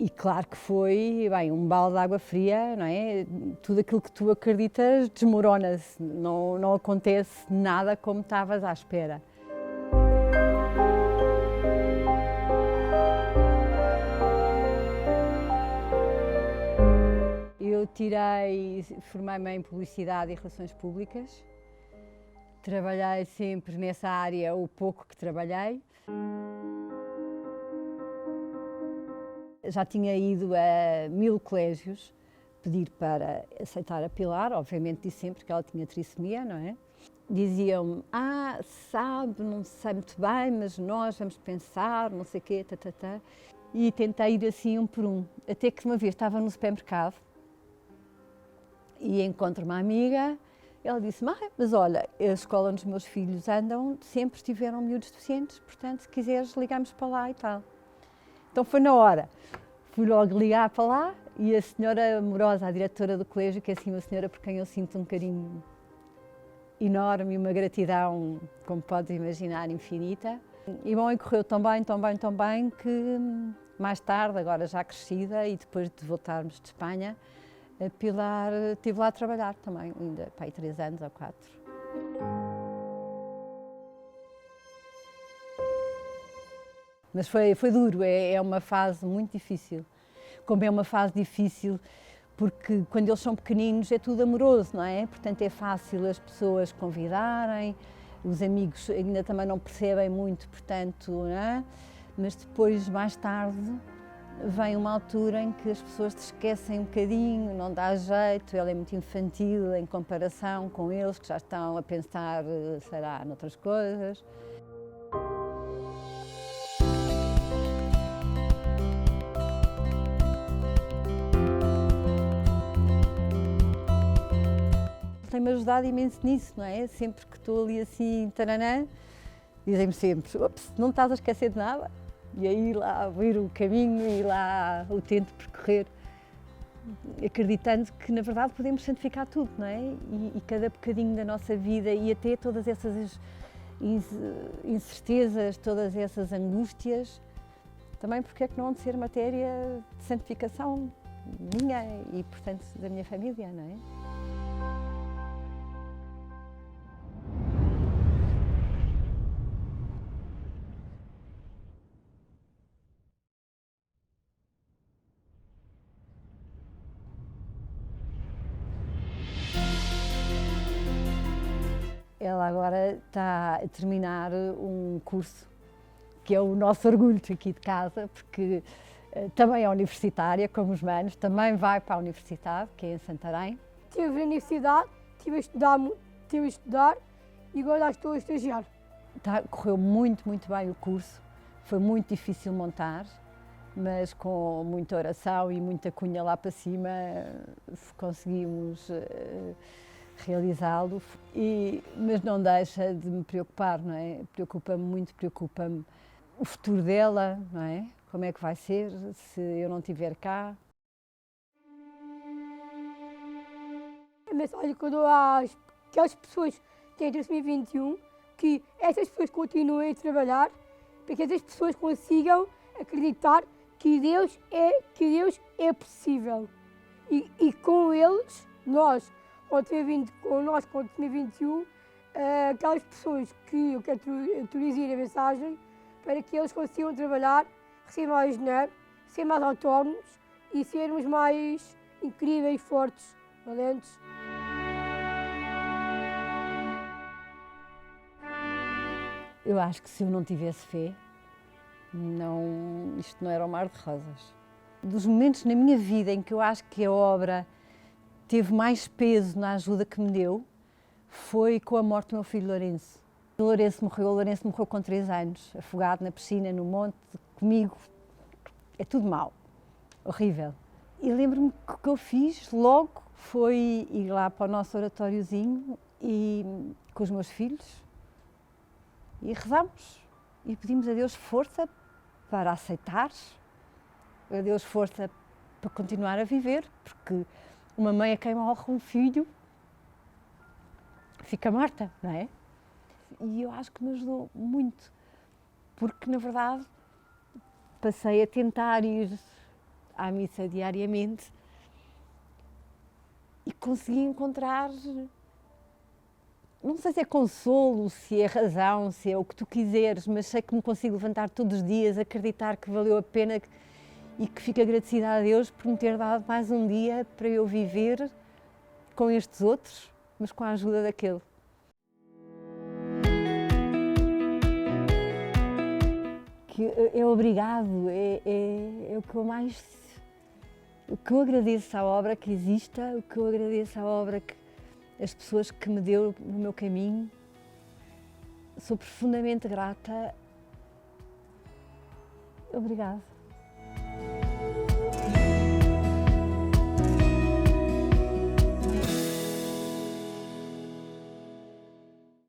E claro que foi, bem, um balde de água fria, não é? Tudo aquilo que tu acreditas desmorona-se, não acontece nada como estavas à espera. Eu formei-me em Publicidade e Relações Públicas. Trabalhei sempre nessa área o pouco que trabalhei. Já tinha ido a 1000 colégios pedir para aceitar a Pilar, obviamente disse sempre que ela tinha trissomia, não é? Diziam-me, sabe, não sei muito bem, mas nós vamos pensar, não sei o quê, E tentei ir assim um por um, até que uma vez estava no supermercado e encontro uma amiga, ela disse, mas olha, a escola onde os meus filhos andam sempre tiveram miúdos deficientes, portanto, se quiseres ligamos para lá e tal. Então foi na hora, fui logo ligar para lá e a senhora amorosa, a diretora do colégio, que é assim uma senhora por quem eu sinto um carinho enorme e uma gratidão, como podes imaginar, infinita. E bom, e correu tão bem que mais tarde, agora já crescida e depois de voltarmos de Espanha, a Pilar esteve lá a trabalhar também, ainda para aí 3 anos ou 4. Mas foi duro, é uma fase muito difícil. Como é uma fase difícil, porque quando eles são pequeninos é tudo amoroso, não é? Portanto é fácil as pessoas convidarem, os amigos ainda também não percebem muito, portanto, não é? Mas depois, mais tarde, vem uma altura em que as pessoas te esquecem um bocadinho, não dá jeito, ele é muito infantil em comparação com eles, que já estão a pensar, sei lá, noutras coisas. Tem-me ajudado imenso nisso, não é? Sempre que estou ali assim, taranã, dizem-me sempre, não estás a esquecer de nada? E aí lá vir o caminho e lá o tento percorrer, acreditando que na verdade podemos santificar tudo, não é? E cada bocadinho da nossa vida e até todas essas incertezas, todas essas angústias, também porque é que não hão de ser matéria de santificação minha e, portanto, da minha família, não é? Ela agora está a terminar um curso que é o nosso orgulho aqui de casa, porque também é universitária, como os manos, também vai para a universidade, que é em Santarém. Estive na universidade, estive a estudar e agora já estou a estagiar. Correu muito bem o curso, foi muito difícil montar, mas com muita oração e muita cunha lá para cima conseguimos realizá-lo, mas não deixa de me preocupar, não é? Preocupa-me muito, preocupa-me o futuro dela, não é? Como é que vai ser se eu não estiver cá? A mensagem que eu dou àquelas pessoas que têm trissomia 21, que essas pessoas continuem a trabalhar para que essas pessoas consigam acreditar que Deus é possível. E com eles, nós, com trissomia 21, aquelas pessoas que eu quero introduzir a mensagem para que eles consigam trabalhar, receber mais dinheiro, ser mais autónomos e sermos mais incríveis, fortes, valentes. Eu acho que se eu não tivesse fé, isto não era um mar de rosas. Dos momentos na minha vida em que eu acho que a obra teve mais peso na ajuda que me deu, foi com a morte do meu filho Lourenço. O Lourenço morreu com 3 anos, afogado na piscina, no monte, comigo. É tudo mau, horrível. E lembro-me que o que eu fiz logo foi ir lá para o nosso oratóriozinho e com os meus filhos e rezamos e pedimos a Deus força para aceitar, a Deus força para continuar a viver, porque uma mãe a quem morre um filho fica morta, não é? E eu acho que me ajudou muito, porque na verdade passei a tentar ir à missa diariamente e consegui encontrar, não sei se é consolo, se é razão, se é o que tu quiseres, mas sei que me consigo levantar todos os dias, acreditar que valeu a pena e que fico agradecida a Deus por me ter dado mais um dia para eu viver com estes outros, mas com a ajuda daquele. Que é obrigado, é o que eu mais, o que eu agradeço à obra que exista, o que eu agradeço à obra que as pessoas que me deu no meu caminho. Sou profundamente grata. Obrigado.